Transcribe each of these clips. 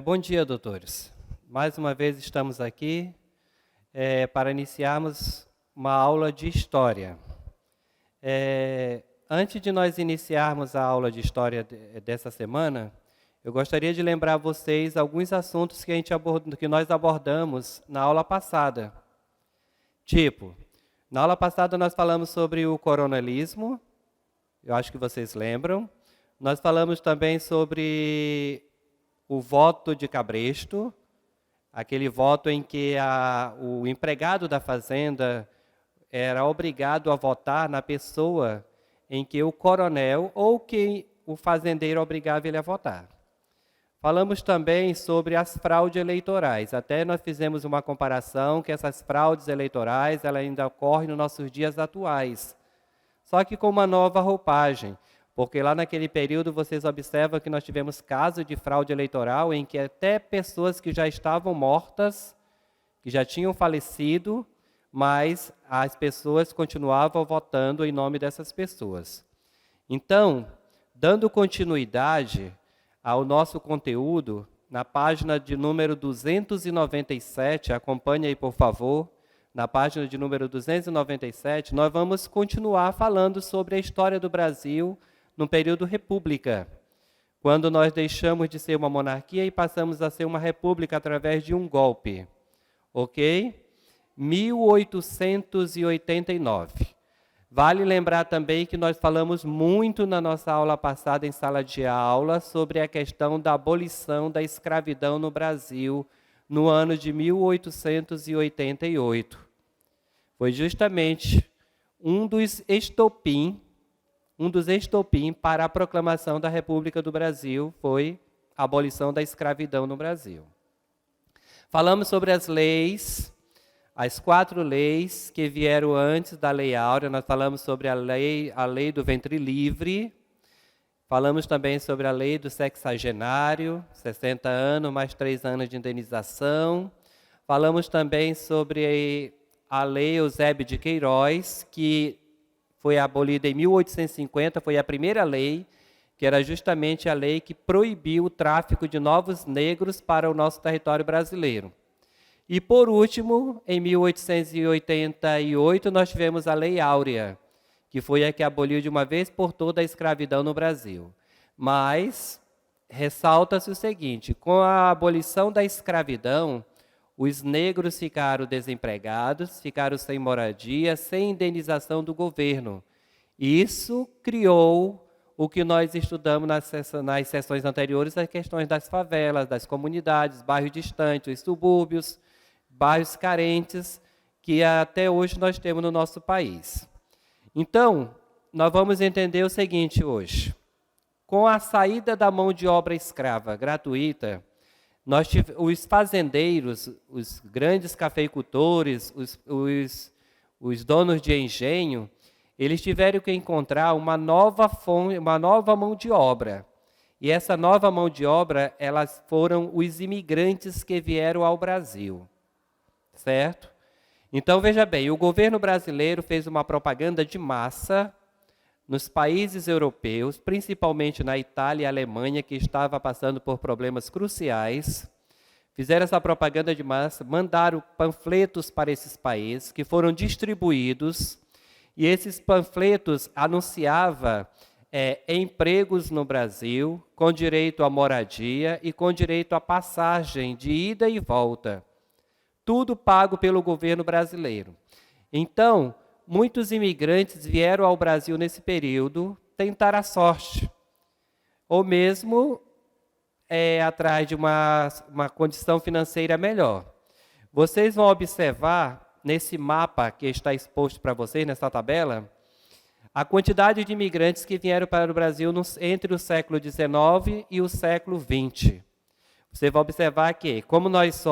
Bom dia, doutores. Mais uma vez estamos aqui para iniciarmos uma aula de História. Antes de nós iniciarmos a aula de História dessa semana, eu gostaria de lembrar a vocês alguns assuntos que nós abordamos na aula passada. Na aula passada nós falamos sobre o coronelismo, eu acho que vocês lembram. Nós falamos também sobre o voto de cabresto, aquele voto em que o empregado da fazenda era obrigado a votar na pessoa em que o coronel ou que o fazendeiro obrigava ele a votar. Falamos também sobre as fraudes eleitorais. Até nós fizemos uma comparação que essas fraudes eleitorais elas ainda ocorrem nos nossos dias atuais, só que com uma nova roupagem. Porque lá naquele período vocês observam que nós tivemos casos de fraude eleitoral em que até pessoas que já estavam mortas, que já tinham falecido, mas as pessoas continuavam votando em nome dessas pessoas. Então, dando continuidade ao nosso conteúdo, na página de número 297, acompanhe aí por favor, na página de número 297, nós vamos continuar falando sobre a história do Brasil no período república, quando nós deixamos de ser uma monarquia e passamos a ser uma república através de um golpe. Ok? 1889. Vale lembrar também que nós falamos muito na nossa aula passada, em sala de aula, sobre a questão da abolição da escravidão no Brasil, no ano de 1888. Foi justamente um dos estopins para a proclamação da República do Brasil, foi a abolição da escravidão no Brasil. Falamos sobre as leis, as 4 leis que vieram antes da Lei Áurea. Nós falamos sobre a lei do ventre livre, falamos também sobre a lei do sexagenário, 60 anos mais 3 anos de indenização. Falamos também sobre a lei Eusébio de Queiroz, que foi abolida em 1850, foi a primeira lei, que era justamente a lei que proibiu o tráfico de novos negros para o nosso território brasileiro. E, por último, em 1888, nós tivemos a Lei Áurea, que foi a que aboliu de uma vez por toda a escravidão no Brasil. Mas ressalta-se o seguinte: com a abolição da escravidão, os negros ficaram desempregados, ficaram sem moradia, sem indenização do governo. Isso criou o que nós estudamos nas sessões anteriores, as questões das favelas, das comunidades, bairros distantes, os subúrbios, bairros carentes, que até hoje nós temos no nosso país. Então, nós vamos entender o seguinte hoje. Com a saída da mão de obra escrava gratuita, os fazendeiros, os grandes cafeicultores, os donos de engenho, eles tiveram que encontrar uma nova mão de obra. E essa nova mão de obra, elas foram os imigrantes que vieram ao Brasil. Certo? Então, veja bem, o governo brasileiro fez uma propaganda de massa nos países europeus, principalmente na Itália e Alemanha, que estava passando por problemas cruciais. Fizeram essa propaganda de massa, mandaram panfletos para esses países, que foram distribuídos, e esses panfletos anunciavam empregos no Brasil, com direito à moradia e com direito à passagem de ida e volta. Tudo pago pelo governo brasileiro. Então, muitos imigrantes vieram ao Brasil nesse período tentar a sorte, ou mesmo atrás de uma condição financeira melhor. Vocês vão observar, nesse mapa que está exposto para vocês, nessa tabela, a quantidade de imigrantes que vieram para o Brasil entre o século XIX e o século XX. Você vai observar que, como nós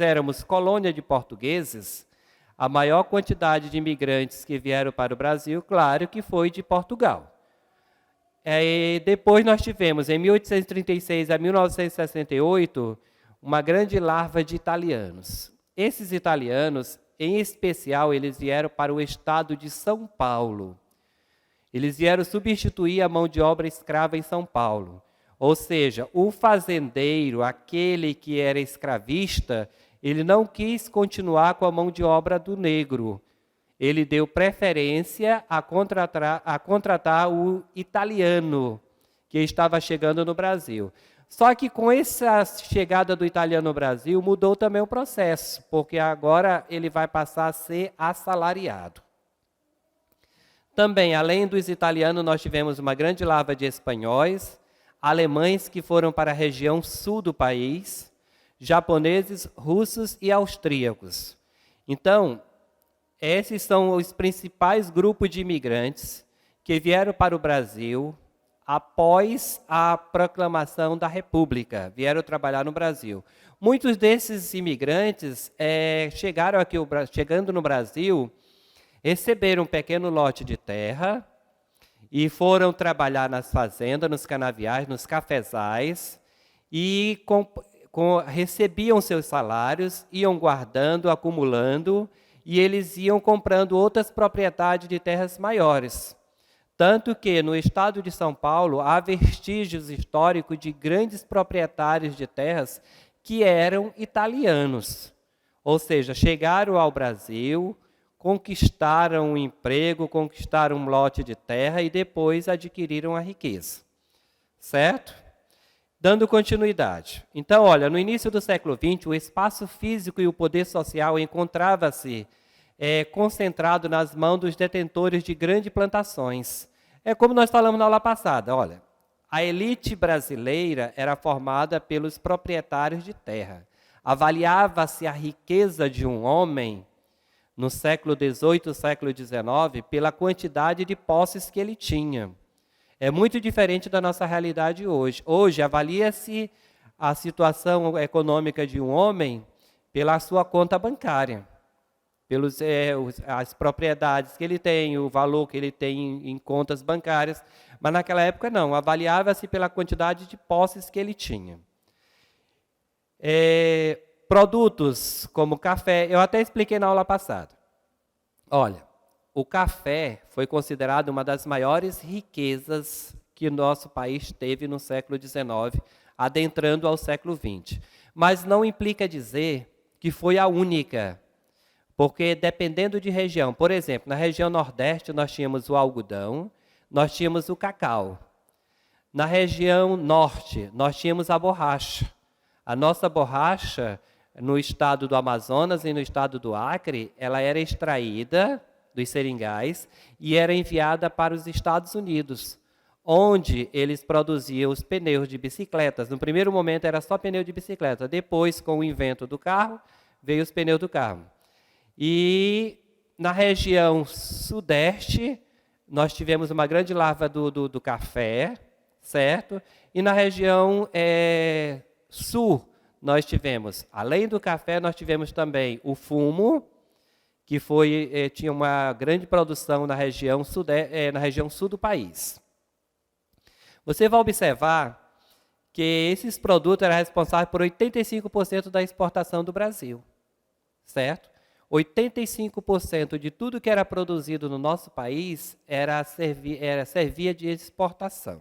éramos colônia de portugueses, a maior quantidade de imigrantes que vieram para o Brasil, claro que foi de Portugal. Depois nós tivemos, em 1836 a 1968, uma grande larva de italianos. Esses italianos, em especial, eles vieram para o estado de São Paulo. Eles vieram substituir a mão de obra escrava em São Paulo. Ou seja, o fazendeiro, aquele que era escravista, ele não quis continuar com a mão de obra do negro. Ele deu preferência a contratar o italiano, que estava chegando no Brasil. Só que com essa chegada do italiano no Brasil, mudou também o processo, porque agora ele vai passar a ser assalariado. Também, além dos italianos, nós tivemos uma grande lava de espanhóis, alemães que foram para a região sul do país, japoneses, russos e austríacos. Então, esses são os principais grupos de imigrantes que vieram para o Brasil após a proclamação da República, vieram trabalhar no Brasil. Muitos desses imigrantes chegando no Brasil, receberam um pequeno lote de terra e foram trabalhar nas fazendas, nos canaviais, nos cafezais e recebiam seus salários, iam guardando, acumulando e eles iam comprando outras propriedades de terras maiores. Tanto que no estado de São Paulo há vestígios históricos de grandes proprietários de terras que eram italianos. Ou seja, chegaram ao Brasil, conquistaram um emprego, conquistaram um lote de terra e depois adquiriram a riqueza. Certo? Dando continuidade. Então, olha, no início do século XX, o espaço físico e o poder social encontrava-se concentrado nas mãos dos detentores de grandes plantações. É como nós falamos na aula passada, olha, a elite brasileira era formada pelos proprietários de terra. Avaliava-se a riqueza de um homem no século XVIII, século XIX, pela quantidade de posses que ele tinha. É muito diferente da nossa realidade hoje. Hoje, avalia-se a situação econômica de um homem pela sua conta bancária, as propriedades que ele tem, o valor que ele tem em contas bancárias. Mas naquela época não, avaliava-se pela quantidade de posses que ele tinha. Produtos como café, eu até expliquei na aula passada. Olha, o café foi considerado uma das maiores riquezas que o nosso país teve no século XIX, adentrando ao século XX. Mas não implica dizer que foi a única, porque dependendo de região, por exemplo, na região Nordeste nós tínhamos o algodão, nós tínhamos o cacau. Na região Norte nós tínhamos a borracha. A nossa borracha, no estado do Amazonas e no estado do Acre, ela era extraída dos seringais e era enviada para os Estados Unidos, onde eles produziam os pneus de bicicletas. No primeiro momento era só pneu de bicicleta, depois, com o invento do carro, veio os pneus do carro. E na região Sudeste, nós tivemos uma grande lava do café, certo? E na região Sul, nós tivemos, além do café, nós tivemos também o fumo, que tinha uma grande produção na região sul do país. Você vai observar que esses produtos eram responsáveis por 85% da exportação do Brasil, certo? 85% de tudo que era produzido no nosso país servia de exportação.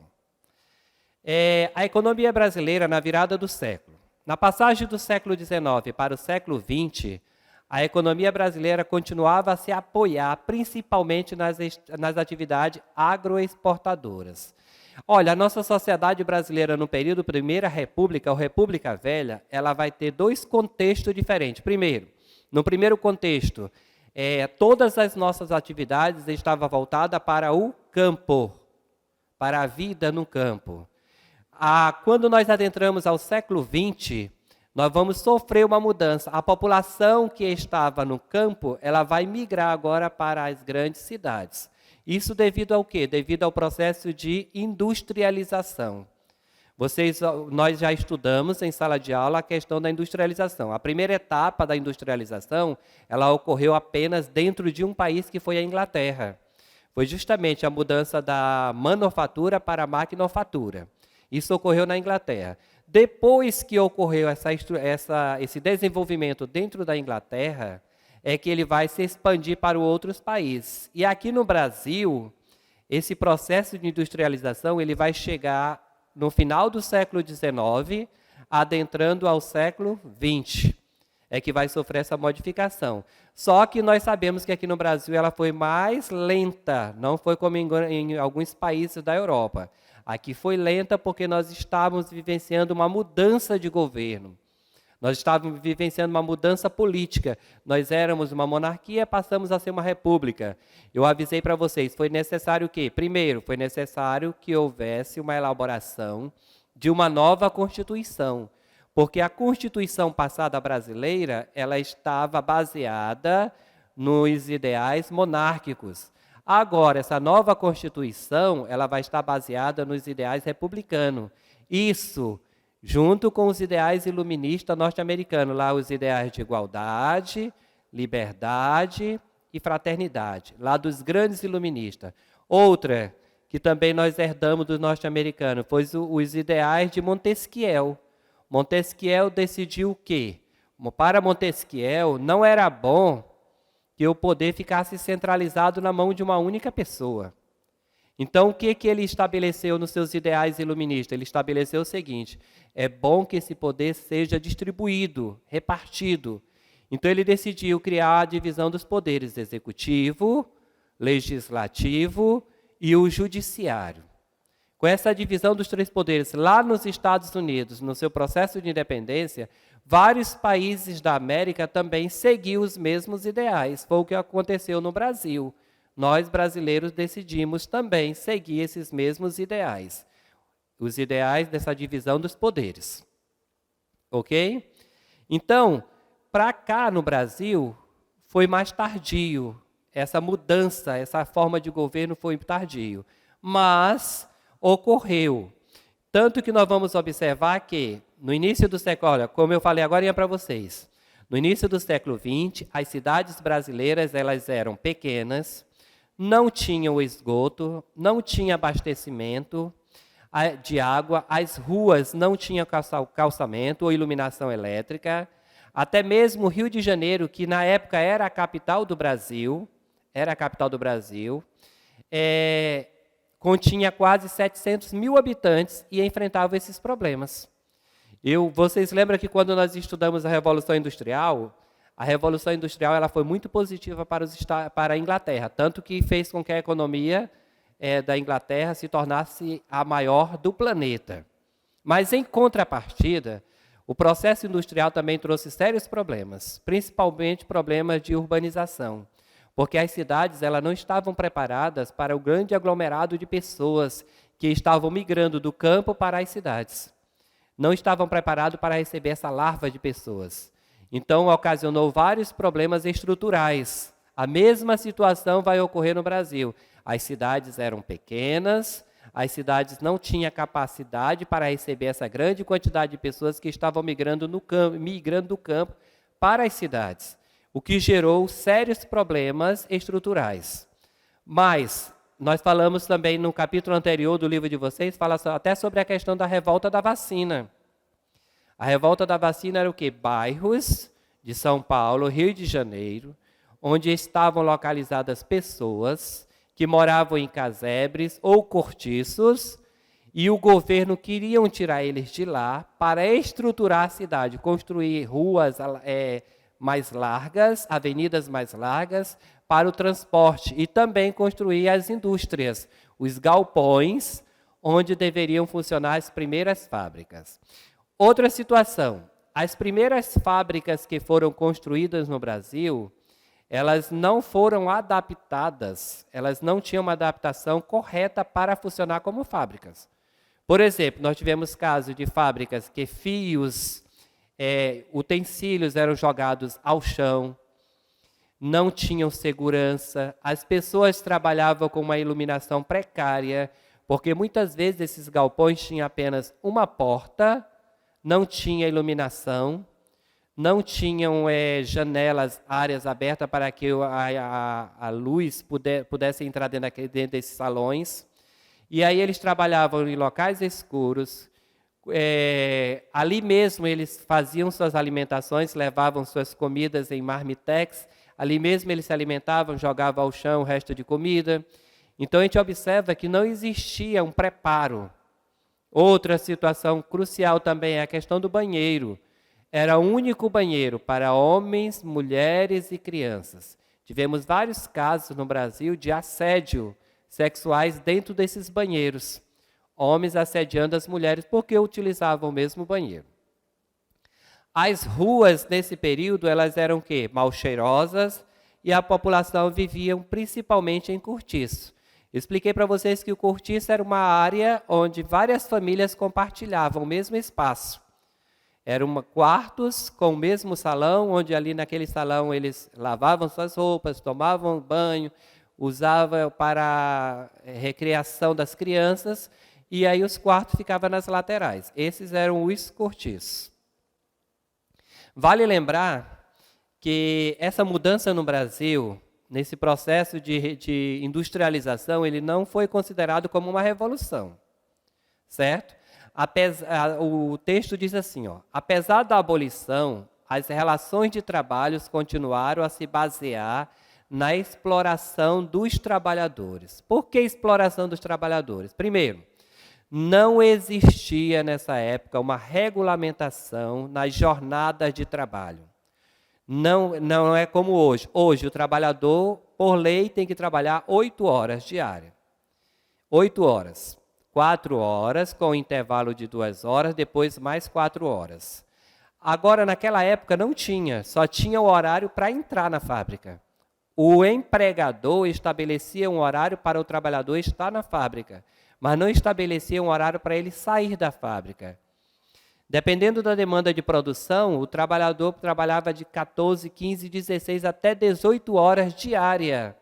A economia brasileira, na virada do século, na passagem do século XIX para o século XX, a economia brasileira continuava a se apoiar principalmente nas atividades agroexportadoras. Olha, a nossa sociedade brasileira no período Primeira República, ou República Velha, ela vai ter dois contextos diferentes. Primeiro, no primeiro contexto, todas as nossas atividades estavam voltadas para o campo, para a vida no campo. Quando nós adentramos ao século XX, nós vamos sofrer uma mudança. A população que estava no campo, ela vai migrar agora para as grandes cidades. Isso devido ao quê? Devido ao processo de industrialização. Nós já estudamos em sala de aula a questão da industrialização. A primeira etapa da industrialização, ela ocorreu apenas dentro de um país que foi a Inglaterra. Foi justamente a mudança da manufatura para a maquinofatura. Isso ocorreu na Inglaterra. Depois que ocorreu esse desenvolvimento dentro da Inglaterra, é que ele vai se expandir para outros países. E aqui no Brasil, esse processo de industrialização ele vai chegar no final do século XIX, adentrando ao século XX, é que vai sofrer essa modificação. Só que nós sabemos que aqui no Brasil ela foi mais lenta, não foi como em alguns países da Europa. Aqui foi lenta porque nós estávamos vivenciando uma mudança de governo. Nós estávamos vivenciando uma mudança política. Nós éramos uma monarquia, passamos a ser uma república. Eu avisei para vocês, foi necessário o quê? Primeiro, foi necessário que houvesse uma elaboração de uma nova Constituição. Porque a Constituição passada brasileira, ela estava baseada nos ideais monárquicos. Agora, essa nova Constituição, ela vai estar baseada nos ideais republicanos. Isso, junto com os ideais iluministas norte-americanos, lá os ideais de igualdade, liberdade e fraternidade, lá dos grandes iluministas. Outra, que também nós herdamos dos norte-americanos, foi os ideais de Montesquieu. Montesquieu decidiu o quê? Para Montesquieu, não era bom que o poder ficasse centralizado na mão de uma única pessoa. Então, o que ele estabeleceu nos seus ideais iluministas? Ele estabeleceu o seguinte: é bom que esse poder seja distribuído, repartido. Então, ele decidiu criar a divisão dos poderes: executivo, legislativo e o judiciário. Com essa divisão dos três poderes, lá nos Estados Unidos, no seu processo de independência, vários países da América também seguiam os mesmos ideais. Foi o que aconteceu no Brasil. Nós, brasileiros, decidimos também seguir esses mesmos ideais. Os ideais dessa divisão dos poderes. Ok? Então, para cá no Brasil, foi mais tardio. Essa mudança, essa forma de governo foi tardio. Mas ocorreu. Tanto que nós vamos observar que, no início do século, olha, como eu falei agora para vocês, no início do século XX, as cidades brasileiras elas eram pequenas, não tinham esgoto, não tinha abastecimento de água, as ruas não tinham calçamento ou iluminação elétrica, até mesmo o Rio de Janeiro, que na época era a capital do Brasil, continha quase 700 mil habitantes e enfrentava esses problemas. Vocês lembram que quando nós estudamos a Revolução Industrial ela foi muito positiva para a Inglaterra, tanto que fez com que a economia da Inglaterra se tornasse a maior do planeta. Mas, em contrapartida, o processo industrial também trouxe sérios problemas, principalmente problemas de urbanização. Porque as cidades elas não estavam preparadas para o grande aglomerado de pessoas que estavam migrando do campo para as cidades. Não estavam preparados para receber essa larva de pessoas. Então, ocasionou vários problemas estruturais. A mesma situação vai ocorrer no Brasil. As cidades eram pequenas, as cidades não tinham capacidade para receber essa grande quantidade de pessoas que estavam migrando do campo para as cidades, o que gerou sérios problemas estruturais. Mas nós falamos também no capítulo anterior do livro de vocês, fala até sobre a questão da revolta da vacina. A revolta da vacina era o quê? Bairros de São Paulo, Rio de Janeiro, onde estavam localizadas pessoas que moravam em casebres ou cortiços, e o governo queria tirar eles de lá para estruturar a cidade, construir ruas mais largas, avenidas mais largas para o transporte e também construir as indústrias, os galpões, onde deveriam funcionar as primeiras fábricas. Outra situação, as primeiras fábricas que foram construídas no Brasil, elas não foram adaptadas, elas não tinham uma adaptação correta para funcionar como fábricas. Por exemplo, nós tivemos casos de fábricas que fios, utensílios eram jogados ao chão, não tinham segurança, as pessoas trabalhavam com uma iluminação precária, porque muitas vezes esses galpões tinham apenas uma porta, não tinha iluminação, não tinham janelas, áreas abertas para que a luz pudesse entrar dentro desses salões. E aí eles trabalhavam em locais escuros. Ali mesmo eles faziam suas alimentações, levavam suas comidas em marmitex. Ali mesmo eles se alimentavam, jogavam ao chão o resto de comida. Então a gente observa que não existia um preparo. Outra situação crucial também é a questão do banheiro. Era o único banheiro para homens, mulheres e crianças. Tivemos vários casos no Brasil de assédio sexuais dentro desses banheiros. Homens assediando as mulheres porque utilizavam o mesmo banheiro. As ruas, nesse período, elas eram o quê? Mal cheirosas e a população vivia principalmente em cortiço. Expliquei para vocês que o cortiço era uma área onde várias famílias compartilhavam o mesmo espaço. Eram quartos com o mesmo salão, onde ali naquele salão eles lavavam suas roupas, tomavam banho, usavam para recreação das crianças, e aí os quartos ficavam nas laterais. Esses eram os cortiços. Vale lembrar que essa mudança no Brasil, nesse processo de industrialização, ele não foi considerado como uma revolução, certo? O texto diz assim, apesar da abolição, as relações de trabalho continuaram a se basear na exploração dos trabalhadores. Por que exploração dos trabalhadores? Primeiro, não existia nessa época uma regulamentação nas jornadas de trabalho. Não é como hoje. Hoje, o trabalhador, por lei, tem que trabalhar 8 horas diárias. 8 horas. 4 horas, com intervalo de 2 horas, depois mais 4 horas. Agora, naquela época, não tinha, só tinha o horário para entrar na fábrica. O empregador estabelecia um horário para o trabalhador estar na fábrica, mas não estabelecia um horário para ele sair da fábrica. Dependendo da demanda de produção, o trabalhador trabalhava de 14, 15, 16 até 18 horas diárias.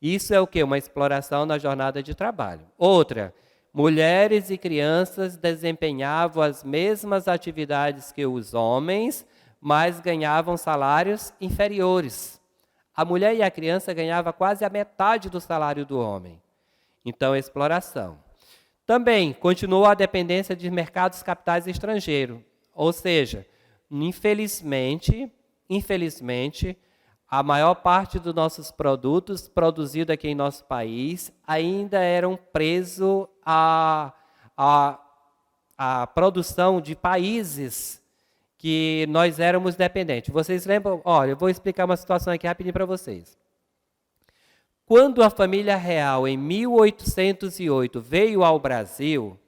Isso é o quê? Uma exploração na jornada de trabalho. Outra, mulheres e crianças desempenhavam as mesmas atividades que os homens, mas ganhavam salários inferiores. A mulher e a criança ganhavam quase a metade do salário do homem. Então, exploração. Também continuou a dependência de mercados capitais estrangeiros. Ou seja, infelizmente, a maior parte dos nossos produtos produzidos aqui em nosso país ainda eram presos à produção de países que nós éramos dependentes. Vocês lembram? Olha, eu vou explicar uma situação aqui rapidinho para vocês. Quando a família real, em 1808, veio ao Brasil,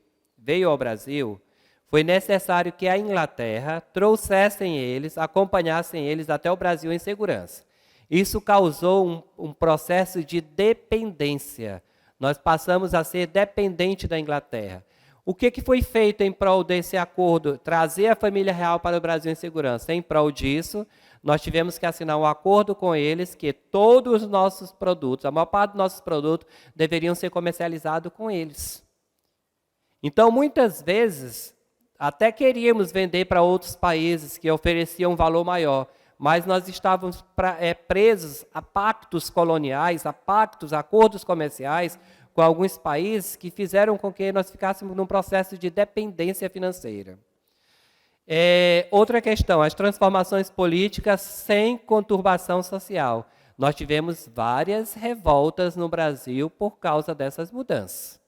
foi necessário que a Inglaterra trouxessem eles, acompanhassem eles até o Brasil em segurança. Isso causou um processo de dependência. Nós passamos a ser dependentes da Inglaterra. O que foi feito em prol desse acordo? Trazer a família real para o Brasil em segurança. Em prol disso, nós tivemos que assinar um acordo com eles que todos os nossos produtos, a maior parte dos nossos produtos, deveriam ser comercializados com eles. Então, muitas vezes, até queríamos vender para outros países que ofereciam um valor maior, mas nós estávamos presos a pactos coloniais, a acordos comerciais com alguns países que fizeram com que nós ficássemos num processo de dependência financeira. Outra questão, as transformações políticas sem conturbação social. Nós tivemos várias revoltas no Brasil por causa dessas mudanças.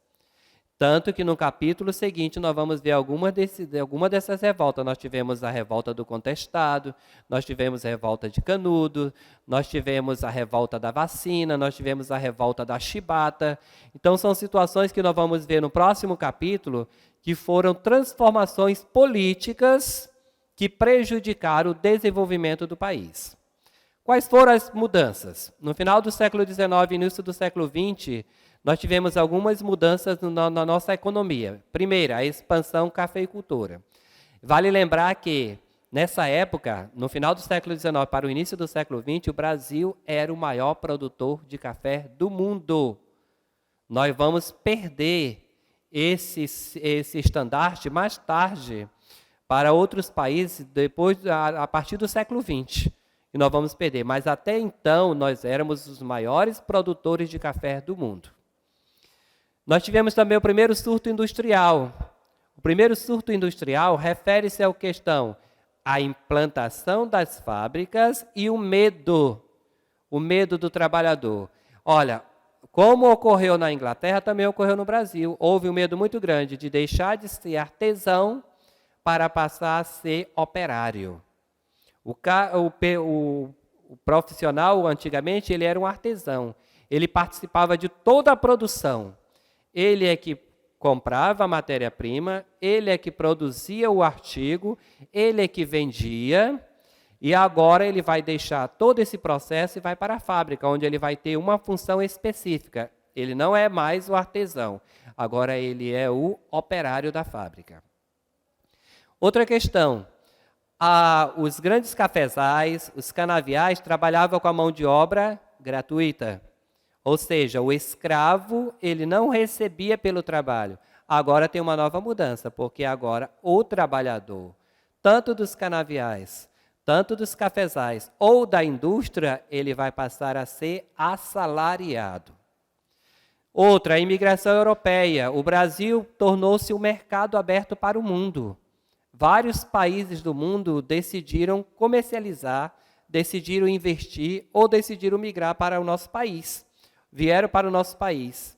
Tanto que no capítulo seguinte nós vamos ver alguma dessas revoltas. Nós tivemos a revolta do contestado, nós tivemos a revolta de Canudo, nós tivemos a revolta da vacina, nós tivemos a revolta da chibata. Então são situações que nós vamos ver no próximo capítulo, que foram transformações políticas que prejudicaram o desenvolvimento do país. Quais foram as mudanças? No final do século XIX e início do século XX, nós tivemos algumas mudanças na nossa economia. Primeira, a expansão cafeicultora. Vale lembrar que, nessa época, no final do século XIX para o início do século XX, o Brasil era o maior produtor de café do mundo. Nós vamos perder esse estandarte mais tarde para outros países, a partir do século XX. E nós vamos perder. Mas até então, nós éramos os maiores produtores de café do mundo. Nós tivemos também o primeiro surto industrial. O primeiro surto industrial refere-se à questão a implantação das fábricas e o medo do trabalhador. Olha, Como ocorreu na Inglaterra, também ocorreu no Brasil. Houve um medo muito grande de deixar de ser artesão para passar a ser operário. O profissional, antigamente, ele era um artesão. Ele participava de toda a produção. Ele é que comprava a matéria-prima, ele é que produzia o artigo, ele é que vendia, e agora ele vai deixar todo esse processo e vai para a fábrica, onde ele vai ter uma função específica. Ele não é mais o artesão, agora ele é o operário da fábrica. Outra questão, os grandes cafezais, os canaviais trabalhavam com a mão de obra gratuita. Ou seja, o escravo, ele não recebia pelo trabalho. Agora tem uma nova mudança, porque agora o trabalhador, tanto dos canaviais, tanto dos cafezais ou da indústria, ele vai passar a ser assalariado. Outra, a imigração europeia. O Brasil tornou-se um mercado aberto para o mundo. Vários países do mundo decidiram comercializar, decidiram investir ou decidiram migrar para o nosso país. Vieram para o nosso país.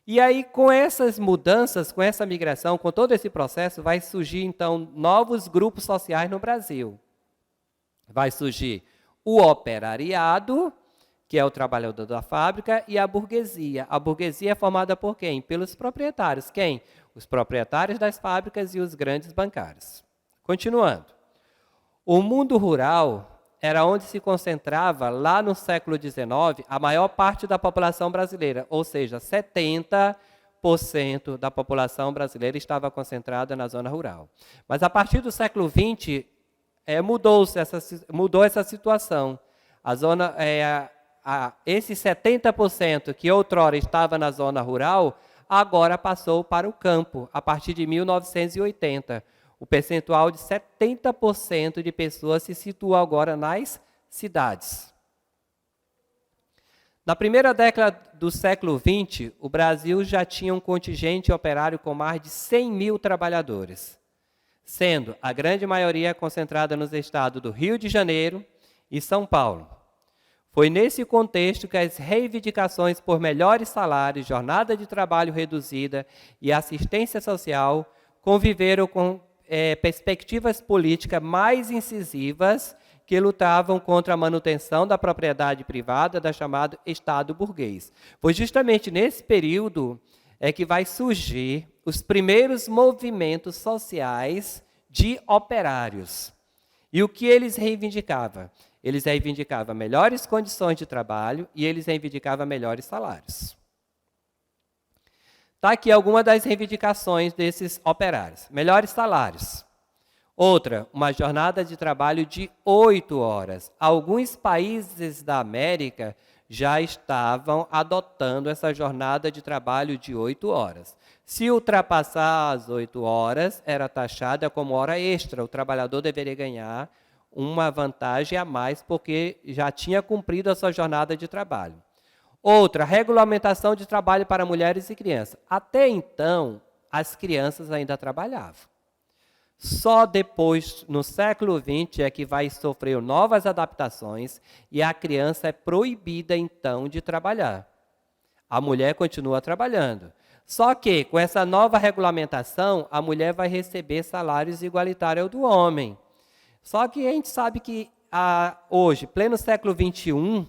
E aí, com essas mudanças, com essa migração, com todo esse processo, vai surgir, então, novos grupos sociais no Brasil. Vai surgir o operariado, que é o trabalhador da fábrica, e a burguesia. A burguesia é formada por quem? Pelos proprietários. Quem? Os proprietários das fábricas e os grandes bancários. Continuando. O mundo rural era onde se concentrava, lá no século XIX, a maior parte da população brasileira, ou seja, 70% da população brasileira estava concentrada na zona rural. Mas a partir do século XX, mudou essa situação. Esses 70% que outrora estava na zona rural, agora passou para o campo, a partir de 1980. O percentual de 70% de pessoas se situa agora nas cidades. Na primeira década do século XX, o Brasil já tinha um contingente operário com mais de 100 mil trabalhadores, sendo a grande maioria concentrada nos estados do Rio de Janeiro e São Paulo. Foi nesse contexto que as reivindicações por melhores salários, jornada de trabalho reduzida e assistência social conviveram com perspectivas políticas mais incisivas que lutavam contra a manutenção da propriedade privada da chamada Estado burguês. Foi justamente nesse período que vai surgir os primeiros movimentos sociais de operários. E o que eles reivindicavam? Eles reivindicavam melhores condições de trabalho e eles reivindicavam melhores salários. Está aqui alguma das reivindicações desses operários. Melhores salários. Outra, uma jornada de trabalho de 8 horas. Alguns países da América já estavam adotando essa jornada de trabalho de 8 horas. Se ultrapassar as 8 horas, era taxada como hora extra. O trabalhador deveria ganhar uma vantagem a mais, porque já tinha cumprido a sua jornada de trabalho. Outra, regulamentação de trabalho para mulheres e crianças. Até então, as crianças ainda trabalhavam. Só depois, no século XX, é que vai sofrer novas adaptações e a criança é proibida, então, de trabalhar. A mulher continua trabalhando. Só que, com essa nova regulamentação, a mulher vai receber salários igualitários ao do homem. Só que a gente sabe que hoje, pleno século XXI,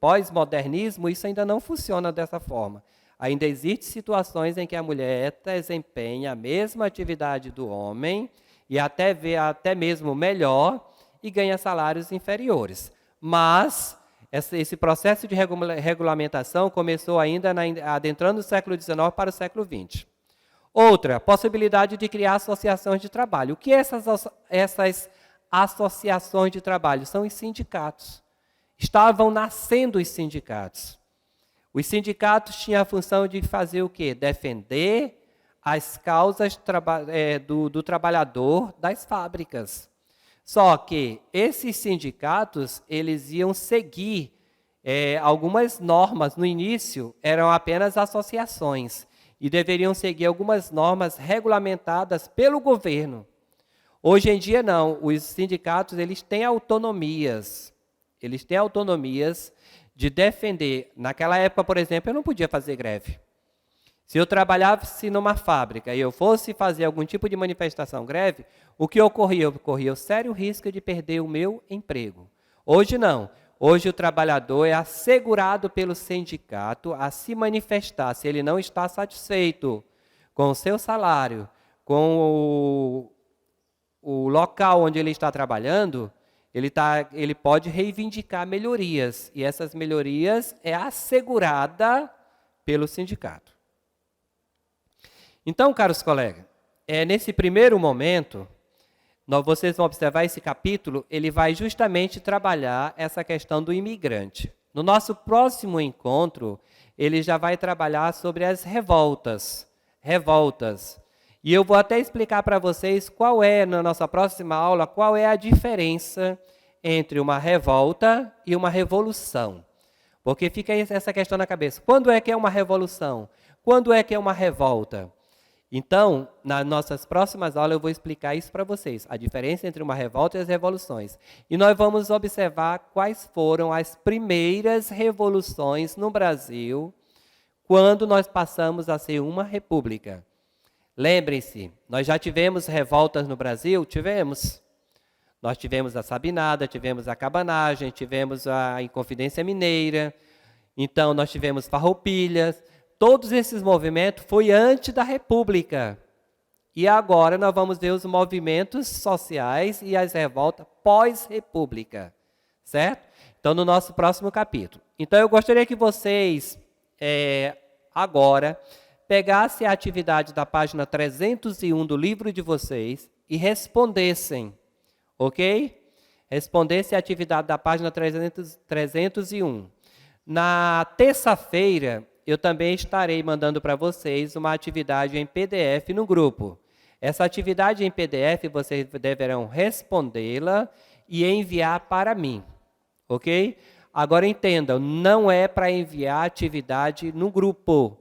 pós-modernismo, isso ainda não funciona dessa forma. Ainda existem situações em que a mulher desempenha a mesma atividade do homem e até mesmo melhor e ganha salários inferiores. Mas esse processo de regulamentação começou ainda adentrando o século XIX para o século XX. Outra, possibilidade de criar associações de trabalho. O que essas associações de trabalho? São os sindicatos. Estavam nascendo os sindicatos. Os sindicatos tinham a função de fazer o quê? Defender as causas do trabalhador das fábricas. Só que esses sindicatos, eles iam seguir algumas normas. No início, eram apenas associações e deveriam seguir algumas normas regulamentadas pelo governo. Hoje em dia, não. Os sindicatos, eles têm autonomias. Eles têm autonomias de defender. Naquela época, por exemplo, eu não podia fazer greve. Se eu trabalhasse numa fábrica e eu fosse fazer algum tipo de manifestação greve, o que ocorria? Eu corria o sério risco de perder o meu emprego. Hoje não. Hoje o trabalhador é assegurado pelo sindicato a se manifestar. Se ele não está satisfeito com o seu salário, com o local onde ele está trabalhando, ele pode reivindicar melhorias. E essas melhorias é assegurada pelo sindicato. Então, caros colegas, nesse primeiro momento, vocês vão observar esse capítulo, ele vai justamente trabalhar essa questão do imigrante. No nosso próximo encontro, ele já vai trabalhar sobre as revoltas. E eu vou até explicar para vocês na nossa próxima aula, qual é a diferença entre uma revolta e uma revolução. Porque fica essa questão na cabeça. Quando é que é uma revolução? Quando é que é uma revolta? Então, nas nossas próximas aulas eu vou explicar isso para vocês, a diferença entre uma revolta e as revoluções. E nós vamos observar quais foram as primeiras revoluções no Brasil, quando nós passamos a ser uma república. Lembrem-se, nós já tivemos revoltas no Brasil? Tivemos. Nós tivemos a Sabinada, tivemos a Cabanagem, tivemos a Inconfidência Mineira, então nós tivemos Farroupilhas. Todos esses movimentos foi antes da República. E agora nós vamos ver os movimentos sociais e as revoltas pós-República. Certo? Então, no nosso próximo capítulo. Então, eu gostaria que vocês, agora, pegassem a atividade da página 301 do livro de vocês e respondessem. Ok? Respondessem a atividade da página 301. Na terça-feira, eu também estarei mandando para vocês uma atividade em PDF no grupo. Essa atividade em PDF, vocês deverão respondê-la e enviar para mim, ok? Agora entendam, não é para enviar atividade no grupo.